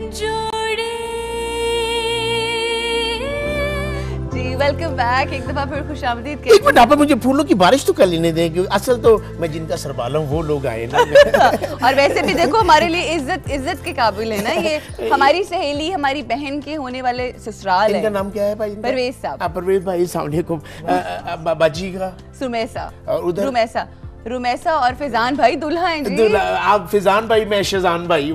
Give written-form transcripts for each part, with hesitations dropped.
जोड़े। जी welcome back, एक दफा फिर खुशामदीद। एक मिनट आप मुझे फूलों की बारिश तो कर लेने दें, क्योंकि असल तो मैं जिनका सरबाला हूँ वो लोग आए ना। और वैसे भी देखो हमारे लिए इज्जत के काबिल है ना ये, हमारी सहेली, हमारी बहन के होने वाले ससुराल है। इनका नाम क्या है भाई? परवेज साहब। परवेज भाई, अस्सलाम वालेकुम। बाजी का सुमैसा, और उधर रुमैसा और फैजान भाई दूल्हा हैं जी। आप फैजान भाई, मैं शहजान भाई।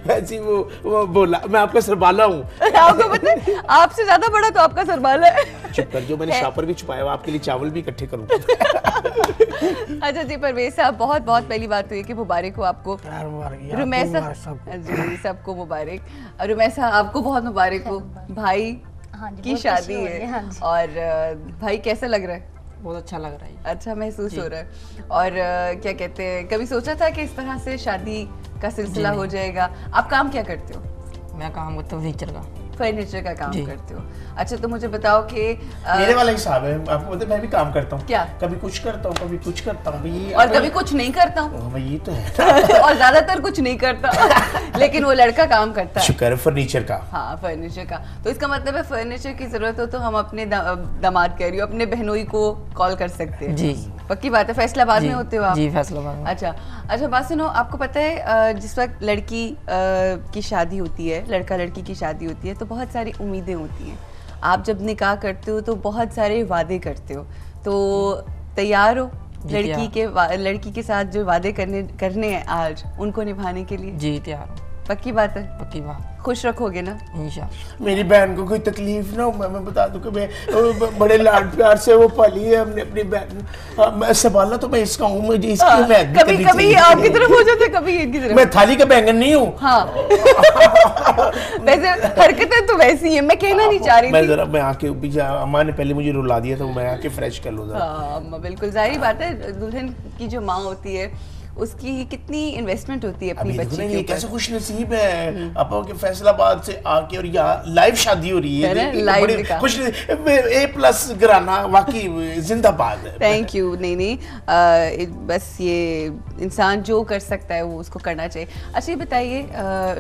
वैसे वो बोला मैं आपका सरबाला हूँ। आपको पता है आपसे ज्यादा बड़ा तो आपका सरबाला है। चुप कर, जो मैंने शापर भी छुपाया हुआ, आपके लिए चावल भी इकट्ठे करूँगा। अच्छा जी परवेज साहब, बहुत बहुत पहली बात तो ये कि मुबारक हो आपको। रुमैसा जी, सबको मुबारक। रुमैसा आपको बहुत मुबारक हो, भाई की शादी है। और भाई कैसा लग रहा है? बहुत अच्छा लग रहा है। अच्छा महसूस हो रहा है। और क्या कहते हैं, कभी सोचा था कि इस तरह से शादी का सिलसिला हो जाएगा? आप काम क्या करते हो? मैं काम करता हूँ फर्नीचर का काम करते हो। अच्छा तो मुझे बताओ कि मेरे वाला हिसाब है, आपको पता है मैं भी काम करता हूँ। क्या? कभी कुछ करता हूँ, कभी कुछ करता हूँ, और कभी कुछ नहीं करता हूँ। ये तो है। और ज्यादातर कुछ नहीं करता। लेकिन वो लड़का काम करता है। शुक्र फर्नीचर का। हाँ फर्नीचर का, तो इसका मतलब है फर्नीचर की जरूरत हो तो हम अपने दामाद कह रही हूँ, अपने बहनोई को कॉल कर सकते हैं। जी पक्की बात है। फैसलाबाद में होते हो आप? जी फैसलाबाद में। अच्छा बात सुनो, आपको पता है जिस वक्त लड़की की शादी होती है, लड़का लड़की की शादी होती है, तो बहुत सारी उम्मीदें होती हैं। आप जब निकाह करते हो तो बहुत सारे वादे करते हो, तो तैयार हो लड़की के साथ जो वादे करने हैं आज, उनको निभाने के लिए? जी तैयार हूँ। पक्की बात है? पक्की बात। खुश रखोगे ना इंशाल्लाह। मेरी बहन को कोई तकलीफ ना हो, मैं बता दूं कि मैं बड़े लाड प्यार से वो पाली है हमने अपनी बहन। मैं संभालना तो मैं इसका हूँ, मुझे इसकी उम्मीद कभी कभी आपकी तरफ हो जाते, कभी इनकी तरफ। मैं थाली का बैंगन नहीं हूँ। हाँ। वैसे हरकतें तो वैसी है, मैं कहना नहीं चाह रही थी। मैं आके पीछे, अम्मा ने पहले मुझे रुला दिया था, मैं आके फ्रेश कर लूँ। हाँ बिल्कुल जाहिर बात है, दुल्हन की जो माँ होती है उसकी कितनी इन्वेस्टमेंट होती है अपनी बच्ची के ऊपर। कैसे खुश नसीब है आपा के फैसलाबाद से आके, और यहाँ लाइव शादी हो रही है, बड़ी खुश A+ घराना, वाकई जिंदाबाद है। Thank you. नहीं बस ये इंसान जो कर सकता है वो उसको करना चाहिए। अच्छा ये बताइए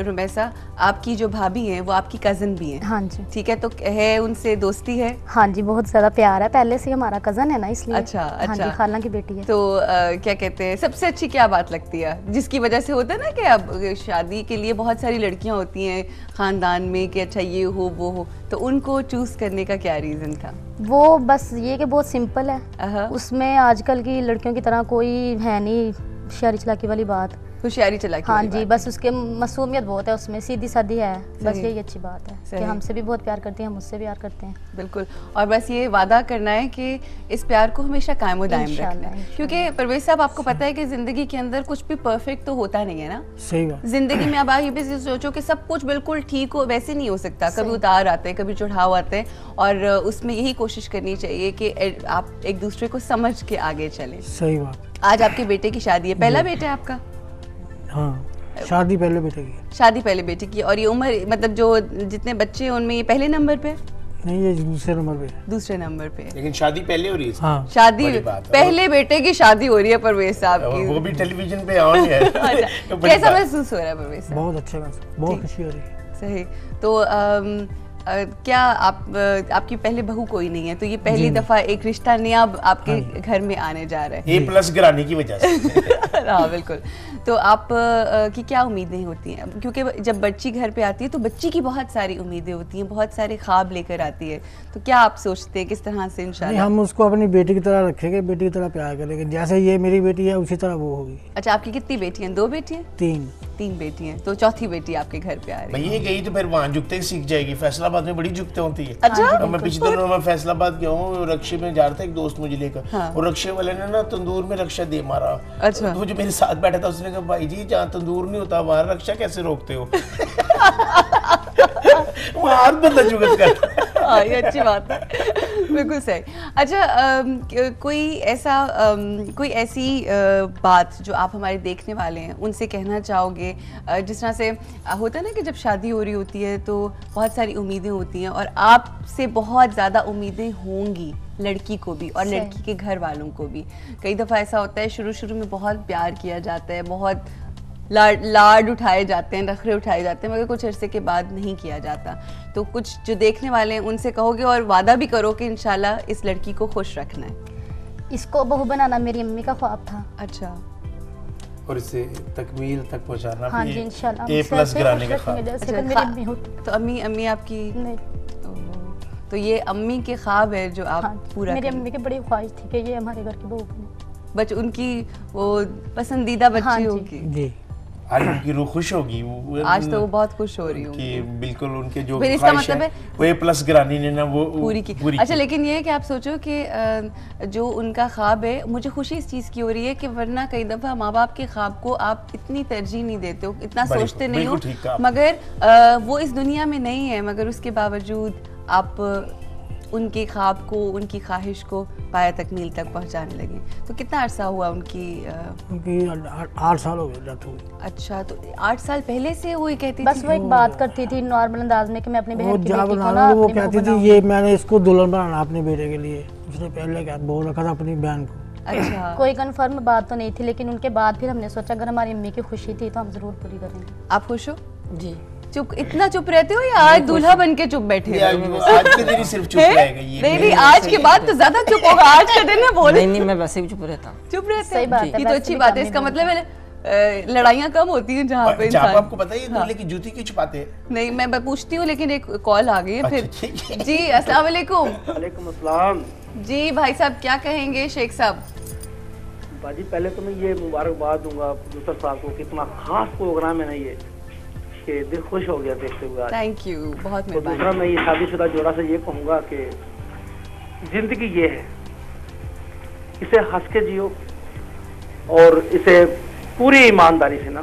रुमैसा, आपकी जो भाभी हैं वो आपकी कजन भी हैं? हाँ जी। ठीक है, तो है उनसे दोस्ती है? हाँ जी, बहुत ज्यादा प्यार है, पहले से हमारा कजन है ना, इसलिए। अच्छा हाँ जी, खाला की बेटी है। तो क्या कहते हैं, सबसे अच्छी क्या बात लगती है जिसकी वजह से होता है ना कि अब शादी के लिए बहुत सारी लड़कियां होती हैं खानदान में कि अच्छा ये हो वो हो, तो उनको चूज करने का क्या रीजन था? वो बस ये कि बहुत सिंपल है, उसमें आजकल की लड़कियों की तरह कोई है नहीं होशियारी चलाकी वाली बात, होशियारी चलाकी। हाँ जी, बस उसके मासूमियत बहुत है उसमें, सीधी सादी है, बस यही अच्छी बात है कि हमसे भी बहुत प्यार करती हैं, मुझसे भी प्यार करते हैं। बिल्कुल, और बस ये वादा करना है कि इस प्यार को हमेशा कायम दायम रखना है, क्योंकि परवेज साहब आपको पता है कि जिंदगी के अंदर कुछ भी परफेक्ट तो होता नहीं है ना। सही बात। जिंदगी में अब आप ये सोचो कि सब कुछ बिल्कुल ठीक हो, वैसे नहीं हो सकता। कभी उतार आते हैं, कभी चढ़ाव आते हैं, और उसमें यही कोशिश करनी चाहिए कि आप एक दूसरे को समझ के आगे चलें। सही बात। आज आपके बेटे की शादी है, पहला बेटा है आपका? हाँ, शादी पहले बेटे की। शादी पहले बेटे की, और ये उम्र मतलब जो जितने बच्चे हैं उनमें ये पहले नंबर पे? नहीं, ये दूसरे नंबर पे। दूसरे नंबर पे, लेकिन शादी पहले हो रही है। हाँ, शादी पहले बेटे की शादी हो रही है परवेज साहब की, वो भी टेलीविजन पे ऑन है। कैसा महसूस हो रहा है परवेज साहब? बहुत अच्छा महसूस, बहुत खुशी हो रही है। सही। तो क्या आपकी पहले बहू कोई नहीं है, तो ये पहली दफा एक रिश्ता नया आपके घर में आने जा रहा है A+ गिराने की वजह से। हाँ बिल्कुल। तो आप की क्या उम्मीदें होती हैं, क्योंकि जब बच्ची घर पे आती है तो बच्ची की बहुत सारी उम्मीदें होती हैं, बहुत सारे ख्वाब लेकर आती है, तो क्या आप सोचते हैं किस तरह से? इंशाल्लाह हम उसको अपनी बेटी की तरह रखेंगे, बेटी की तरह प्यार करेंगे, जैसे ये मेरी बेटी है उसी तरह वो होगी। अच्छा, आपकी कितनी बेटियां? 2 बेटियां? 3 बेटियां, तो चौथी बेटी आपके घर पे आ रही है। ये गई तो फिर वहाँ जुगते सीख जाएगी, फैसलाबाद में बड़ी जुगते होती है। अच्छा। मैं पिछले दिनों में फैसलाबाद गया हूँ, रक्शे में जा रहा था एक दोस्त मुझे लेकर, और रक्शे वाले ने ना तंदूर में रक्षा दे मारा। अच्छा। तो जो मेरे साथ बैठा था उसने कहा भाई जी जहाँ तंदूर नहीं होता वहाँ रक्षा कैसे रोकते हो? वहाँ बंदा जुगत करता है। ये अच्छी बात है, बिल्कुल सही। अच्छा कोई ऐसी बात जो आप हमारे देखने वाले हैं उनसे कहना चाहोगे, जिस तरह से होता है ना कि जब शादी हो रही होती है तो बहुत सारी उम्मीदें होती हैं, और आपसे बहुत ज़्यादा उम्मीदें होंगी लड़की को भी और लड़की के घर वालों को भी। कई दफ़ा ऐसा होता है शुरू में बहुत प्यार किया जाता है, बहुत लाड उठाए जाते हैं, नखरे उठाए जाते हैं, मगर कुछ अरसे के बाद नहीं किया जाता। तो कुछ जो देखने वाले हैं उनसे कहोगे और वादा भी करो कि इंशाल्लाह इस लड़की को खुश रखना है। इसको बहू बनाना मेरी अम्मी का ख्वाब था। अच्छा। और इसे तकमील तक पहुंचाना हाँ जी इंशाल्लाह A+ गिराने का ख्वाब। जैसे कि मेरी अम्मी होती। तो अम्मी आपकी नहीं, तो ये अम्मी के ख्वाब है जो आप हाँ, पूरा मेरी करें। अम्मी की बड़ी ख्वाहिश थी कि ये हमारे घर की बहू बने। उनकी वो पसंदीदा बच्ची हाँ जी। होगी। जी आज उनकी रूह खुश होगी। आज तो वो बहुत खुश हो रही कि होंगी। बिल्कुल उनके जो फिर इसका ख्वाहिश मतलब है वो A+ गिरानी ने ना वो पूरी की। अच्छा, लेकिन ये है कि आप सोचो कि जो उनका ख्वाब है, मुझे खुशी इस चीज़ की हो रही है कि वरना कई दफ़ा माँ बाप के ख्वाब को आप इतनी तरजीह नहीं देते हो, इतना सोचते नहीं हो, मगर वो इस दुनिया में नहीं है, मगर उसके बावजूद आप उनके ख्वाब को, उनकी ख्वाहिश को पाया तकमील तक पहुंचाने लगे। तो कितना अरसा हुआ उनकी 8 साल हो गए डेथ हुई। अच्छा, तो 8 साल पहले से वो ये कहती बस थी? वो एक बात करती थी नॉर्मल अंदाज में कि मैं अपनी वो बहन की जा बेटी को बनाना ना वो अपनी बहू कहती थी बनाऊंगी। ये मैंने इसको दुल्हन बनाना अपने बेटे के लिए। उसने पहले क्या बोल रखा था अपनी बहन को। अच्छा। कोई कंफर्म बात तो नहीं थी, लेकिन उनके बाद फिर हमने सोचा अगर हमारी अम्मी की खुशी थी तो हम जरूर पूरी करेंगे। आप खुश हो? जी। चुप, इतना चुप रहते हो या आज दूल्हा बन के चुप बैठे हो? आज के दिन ही सिर्फ चुप रहेगा ये। नहीं, आज के बाद तो ज्यादा चुप होगा। आज का दिन है बोले। नहीं, मैं वैसे भी चुप रहता हूँ। चुप रहते सही बात है, ये तो वैसे अच्छी भी बात है। कम इसका नहीं मतलब है लड़ाइयाँ कम होती हैं जहाँ पे जहाँ इंसान। आपको पता है ये दूल्हे की जूती क्यों छुपाते हैं? नहीं, मैं पूछती हूँ, लेकिन एक कॉल आ गई है अच्छा, फिर। ठीक है। जी अस्सलाम वालेकुम। वालेकुम अस्सलाम। जी भाई साहब, क्या कहेंगे शेख साहब? बाजी पहले तो मैं ये मुबारकबाद दूंगा प्रोड्यूसर साहब को, कितना खास प्रोग्राम है ना ये, कि दिल खुश हो गया देखते हुए। थैंक यू, बहुत तो दूसरा मेहरबानी। मैं ये शादीशुदा जोड़ा से ये कहूँगा कि जिंदगी ये है, इसे हंस के जियो और इसे पूरी ईमानदारी से ना,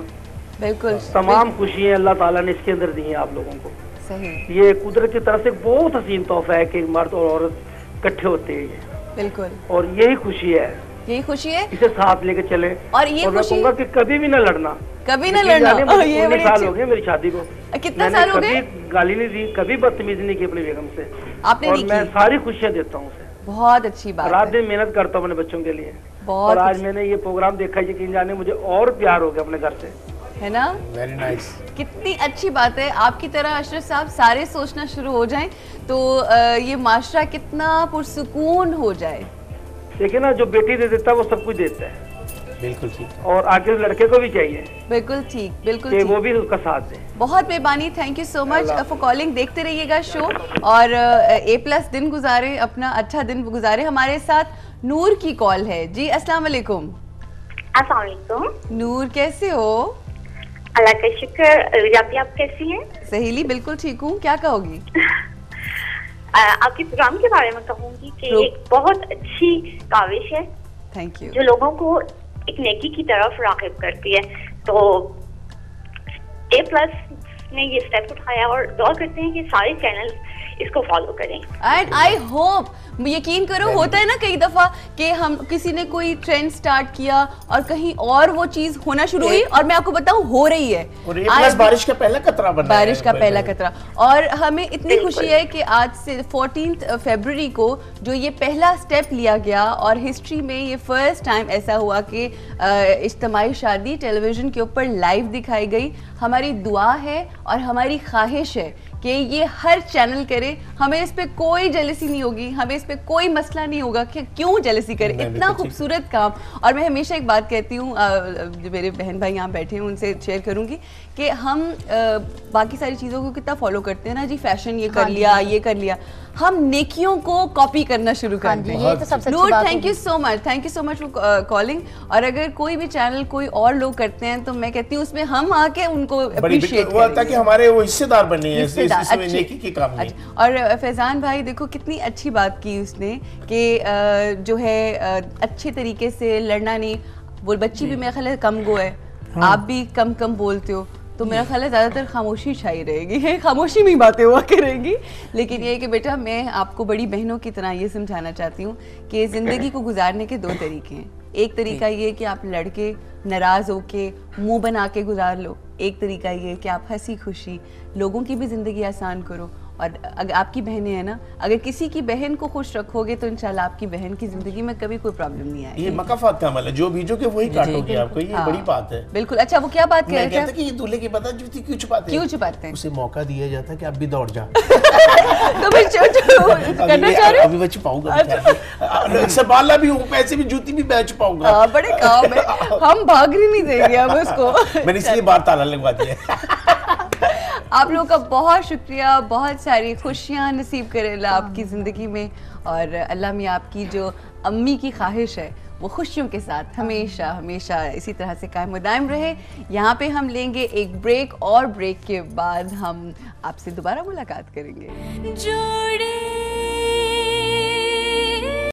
बिल्कुल तमाम खुशियाँ अल्लाह ताला ने इसके अंदर दी हैं आप लोगों को। सही, ये कुदरत की तरफ से बहुत हसीन तोहफा है कि मर्द और औरत इकट्ठे होते हैं ये, बिल्कुल और यही खुशी है, यही खुशी है। इसे साथ लेके चले। और ये मैं खुशी कहूँगा कि कभी भी ना लड़ना, कभी ना लेकिन लड़ना। जाने मुझे ये 19 बड़ी साल अच्छी- हो गए मेरी शादी को। कितना मैंने साल हो गए? कभी गाली नहीं दी, कभी बदतमीजी नहीं की अपनी बेगम से। आपने और नहीं मैं की? सारी खुशियाँ देता हूँ उसे। बहुत अच्छी बात रात है। दिन मेहनत करता हूँ अपने बच्चों के लिए। बहुत और आज अच्छी- मैंने ये प्रोग्राम देखा, यकीन जाने मुझे और प्यार हो गया अपने घर से। है ना? Very nice. कितनी अच्छी बात है। आपकी तरह अशरफ साहब सारे सोचना शुरू हो जाएं तो ये माशरा कितना पुरसुकून हो जाए। देखिए ना, जो बेटी दे देता है वो सब कुछ देता है, बिल्कुल ठीक। और आगे लड़के को भी चाहिए बिल्कुल ठीक, बिल्कुल कि ठीक। वो भी उसका साथ दे। बहुत मेहरबानी, thank you so much for calling. देखते रहिएगा शो और A+ दिन गुजारे, अपना अच्छा दिन गुजारे। हमारे साथ नूर की कॉल है। जी अस्सलाम वालेकुम। अस्सलाम वालेकुम। नूर कैसे हो? अल्लाह का शुक्र। रजाबी, आप कैसी हैं? सहेली बिल्कुल ठीक हूँ, क्या कहोगी? आपके प्रोग्राम के बारे में कहूंगी कि एक बहुत अच्छी काविश है थैंक यू। जो लोगों को एक नेकी की तरफ राग़िब करती है। तो A+ ने ये स्टेप उठाया और दुआ करते हैं कि सारे चैनल इसको फॉलो करें। एंड आई होप, यकीन करो होता है ना कई दफा कि हम किसी ने कोई ट्रेंड स्टार्ट किया और कहीं और वो चीज होना शुरू हुई, और मैं आपको बताऊं हो रही है। और A+ बारिश का पहला कतरा बन रहा है। बारिश का पहला कतरा। और हमें इतनी खुशी है कि आज से 14 फरवरी को जो ये पहला स्टेप लिया गया और हिस्ट्री में ये फर्स्ट टाइम ऐसा हुआ कि इज्तिमाई शादी टेलीविजन के ऊपर लाइव दिखाई गई। हमारी दुआ है और हमारी ख्वाहिश है कि ये हर चैनल करे। हमें इस पे कोई जेलसी नहीं होगी, हमें इस पे कोई मसला नहीं होगा कि क्यों जेलसी करे। इतना खूबसूरत काम। और मैं हमेशा एक बात कहती हूँ, जो मेरे बहन भाई यहाँ बैठे हैं उनसे शेयर करूँगी कि हम बाकी सारी चीज़ों को कितना फॉलो करते हैं ना जी, फैशन ये कर लिया, ये कर लिया, हम नेकियों को कॉपी करना शुरू कर दें। ये तो सबसे अच्छी नूर, बात thank you so much, thank you so much for calling. और अगर कोई भी चैनल कोई और लोग करते हैं तो मैं कहती हूँ उसमें हम आके उनको अप्रिशिएट वो ताकि हमारे वो हिस्सेदार बने हैं हिस्सेदार, इसमें अच्छी- नेकी की काम नहीं। अच्छा। और फैजान भाई देखो कितनी अच्छी बात की उसने कि जो है अच्छे तरीके से लड़ना नहीं। वो बच्ची भी मेरा ख्याल है कम गो है, आप भी कम कम बोलते हो, तो मेरा ख्याल है ज़्यादातर खामोशी छाई रहेगी, खामोशी में ही बातें हुआ करेंगी। लेकिन ये कि बेटा मैं आपको बड़ी बहनों की तरह ये समझाना चाहती हूँ कि ज़िंदगी को गुजारने के दो तरीके हैं। एक तरीका ये कि आप लड़के नाराज़ होके मुंह बना के गुजार लो, एक तरीका ये कि आप हंसी खुशी लोगों की भी ज़िंदगी आसान करो। और अगर आपकी बहनें हैं ना, अगर किसी की बहन को खुश रखोगे तो इंशाल्लाह आपकी बहन की जिंदगी में कभी कोई प्रॉब्लम नहीं आएगी। ये मकाफात का अमल है, जो बीजोगे वही काटोगे आपको, ये बड़ी बात है। बिल्कुल। अच्छा, वो क्या बात कह रहे थे कि ये दूल्हे की पता जूती क्यों छुपाते हैं? क्यों छुपाते हैं? उसे मौका दिया जाता है कि आप भी दौड़ जा। तो मैं करना चाह रहे हो? अभी मैं छुपाऊंगा, संभालना भी हूँ, पैसे भी, जूती भी मैं छुपाऊंगा। बड़े काम है, हम भागने नहीं देंगे अब उसको। मैंने इसलिए बाहर ताला लगवा दिया। आप लोगों का बहुत शुक्रिया, बहुत सारी खुशियाँ नसीब करे अल्लाह आपकी ज़िंदगी में, और अल्लाह में आपकी जो अम्मी की ख्वाहिश है वो खुशियों के साथ हमेशा हमेशा इसी तरह से कायम व दायम रहे। यहाँ पे हम लेंगे एक ब्रेक, और ब्रेक के बाद हम आपसे दोबारा मुलाकात करेंगे। जोड़े